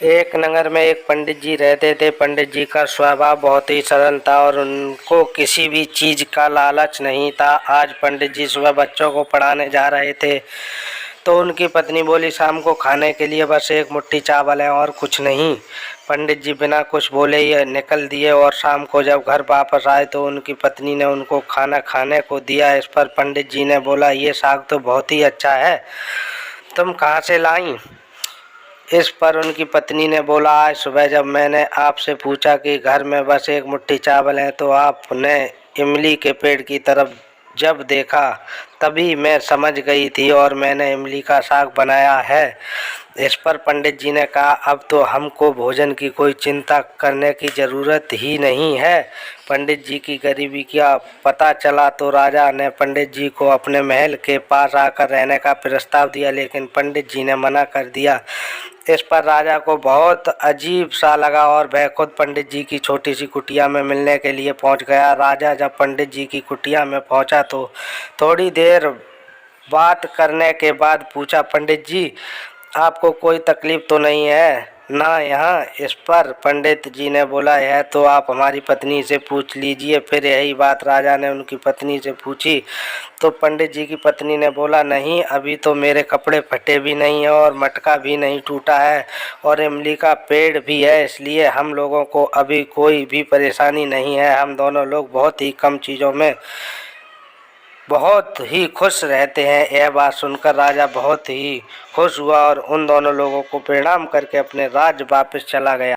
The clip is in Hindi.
एक नगर में एक पंडित जी रहते थे। पंडित जी का स्वभाव बहुत ही सरल था और उनको किसी भी चीज़ का लालच नहीं था। आज पंडित जी सुबह बच्चों को पढ़ाने जा रहे थे तो उनकी पत्नी बोली, शाम को खाने के लिए बस एक मुट्ठी चावल है और कुछ नहीं। पंडित जी बिना कुछ बोले ही निकल दिए और शाम को जब घर वापस आए तो उनकी पत्नी ने उनको खाना खाने को दिया। इस पर पंडित जी ने बोला, ये साग तो बहुत ही अच्छा है, तुम कहाँ से लाई? इस पर उनकी पत्नी ने बोला, आज सुबह जब मैंने आपसे पूछा कि घर में बस एक मुट्ठी चावल है तो आपने इमली के पेड़ की तरफ जब देखा तभी मैं समझ गई थी और मैंने इमली का साग बनाया है। इस पर पंडित जी ने कहा, अब तो हमको भोजन की कोई चिंता करने की ज़रूरत ही नहीं है। पंडित जी की गरीबी का पता चला तो राजा ने पंडित जी को अपने महल के पास आकर रहने का प्रस्ताव दिया, लेकिन पंडित जी ने मना कर दिया। इस पर राजा को बहुत अजीब सा लगा और वह खुद पंडित जी की छोटी सी कुटिया में मिलने के लिए पहुंच गया। राजा जब पंडित जी की कुटिया में पहुंचा तो थोड़ी देर बात करने के बाद पूछा, पंडित जी आपको कोई तकलीफ तो नहीं है ना यहाँ? इस पर पंडित जी ने बोला, यह तो आप हमारी पत्नी से पूछ लीजिए। फिर यही बात राजा ने उनकी पत्नी से पूछी तो पंडित जी की पत्नी ने बोला, नहीं, अभी तो मेरे कपड़े फटे भी नहीं है और मटका भी नहीं टूटा है और इमली का पेड़ भी है, इसलिए हम लोगों को अभी कोई भी परेशानी नहीं है। हम दोनों लोग बहुत ही कम चीज़ों में बहुत ही खुश रहते हैं। यह बात सुनकर राजा बहुत ही खुश हुआ और उन दोनों लोगों को प्रणाम करके अपने राज्य वापस चला गया।